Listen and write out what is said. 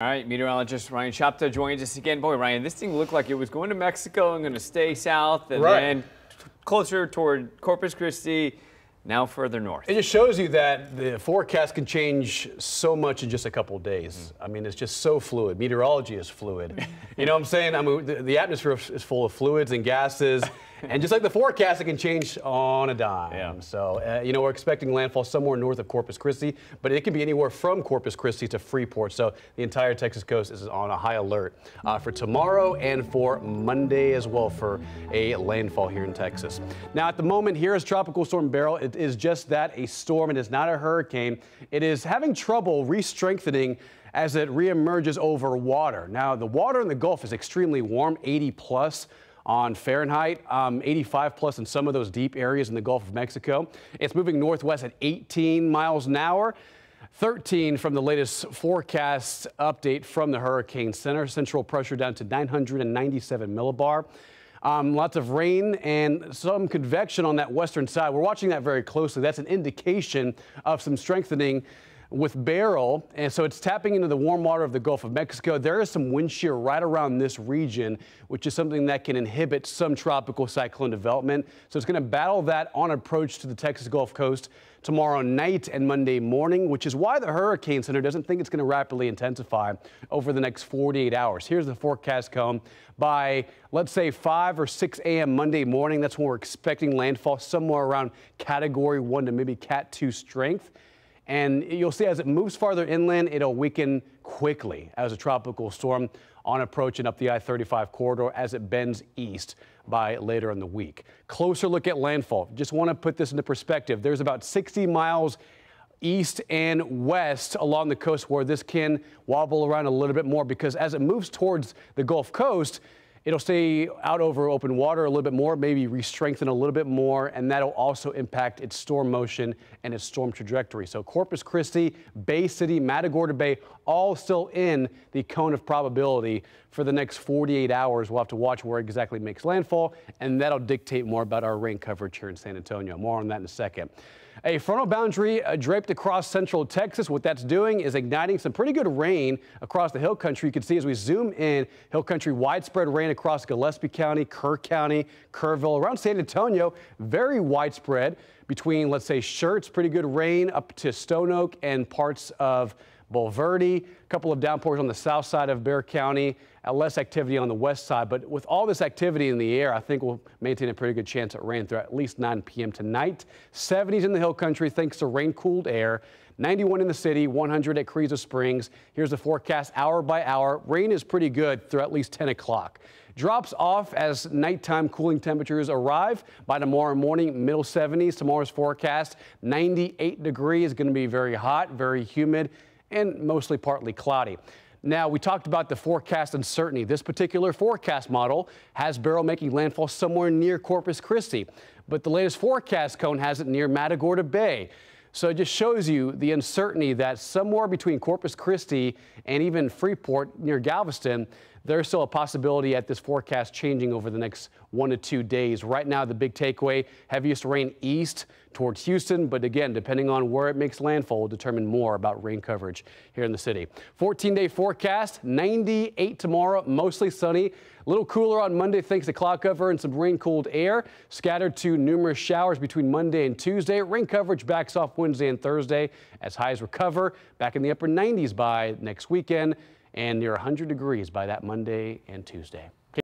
All right, meteorologist Ryan Shapta joins us again. Boy, Ryan, this thing looked like it was going to Mexico and going to stay south and then closer toward Corpus Christi, now further north. It just shows you that the forecast can change so much in just a couple of days. I mean, it's just so fluid. Meteorology is fluid. You know what I'm saying? I mean, the atmosphere is full of fluids and gases. And just like the forecast, it can change on a dime. Yeah. So, you know, we're expecting landfall somewhere north of Corpus Christi, but it can be anywhere from Corpus Christi to Freeport. So the entire Texas coast is on a high alert for tomorrow and for Monday as well for a landfall here in Texas. Now, at the moment, here is Tropical Storm Beryl. It is just that, a storm. It is not a hurricane. It is having trouble re-strengthening as it reemerges over water. Now, the water in the Gulf is extremely warm, 80 plus on Fahrenheit, 85 plus in some of those deep areas in the Gulf of Mexico. It's moving northwest at 18 miles an hour, 13 from the latest forecast update from the Hurricane Center. Central pressure down to 997 millibar. Lots of rain and some convection on that western side. We're watching that very closely. That's an indication of some strengthening with Beryl, and so it's tapping into the warm water of the Gulf of Mexico. There is some wind shear right around this region, which is something that can inhibit some tropical cyclone development. So it's going to battle that on approach to the Texas Gulf Coast tomorrow night and Monday morning, which is why the Hurricane Center doesn't think it's going to rapidly intensify over the next 48 hours. Here's the forecast cone. By, let's say, 5 or 6 a.m. Monday morning, that's when we're expecting landfall somewhere around Category 1 to maybe Cat 2 strength. And you'll see as it moves farther inland, it'll weaken quickly as a tropical storm on approach and up the I-35 corridor as it bends east by later in the week. Closer look at landfall. Just want to put this into perspective. There's about 60 miles east and west along the coast where this can wobble around a little bit more, because as it moves towards the Gulf Coast, it'll stay out over open water a little bit more, maybe re-strengthen a little bit more, and that'll also impact its storm motion and its storm trajectory. So Corpus Christi, Bay City, Matagorda Bay, all still in the cone of probability for the next 48 hours. We'll have to watch where exactly it makes landfall, and that'll dictate more about our rain coverage here in San Antonio. More on that in a second. A frontal boundary draped across central Texas. What that's doing is igniting some pretty good rain across the hill country. You can see as we zoom in, hill country, widespread rain across Gillespie County, Kerr County, Kerrville, around San Antonio, very widespread between, let's say, Schertz, pretty good rain up to Stone Oak and parts of Bulverde. A couple of downpours on the south side of Bexar County, less activity on the west side. But with all this activity in the air, I think we'll maintain a pretty good chance at rain through at least 9 p.m. tonight. 70s in the hill country thanks to rain-cooled air. 91 in the city, 100 at Carrizo Springs. Here's the forecast hour by hour. Rain is pretty good through at least 10 o'clock. Drops off as nighttime cooling temperatures arrive. By tomorrow morning, middle 70s. Tomorrow's forecast, 98 degrees. Going to be very hot, very humid, and mostly partly cloudy. Now, we talked about the forecast uncertainty. This particular forecast model has Beryl making landfall somewhere near Corpus Christi, but the latest forecast cone has it near Matagorda Bay. So it just shows you the uncertainty that somewhere between Corpus Christi and even Freeport near Galveston, there's still a possibility at this forecast changing over the next 1 to 2 days. Right now, the big takeaway, heaviest rain east towards Houston, but again, depending on where it makes landfall, will determine more about rain coverage here in the city. 14-day forecast, 98 tomorrow, mostly sunny. A little cooler on Monday thanks to cloud cover and some rain-cooled air. Scattered to numerous showers between Monday and Tuesday. Rain coverage backs off Wednesday and Thursday as highs recover. Back in the upper 90s by next weekend and near 100 degrees by that Monday and Tuesday.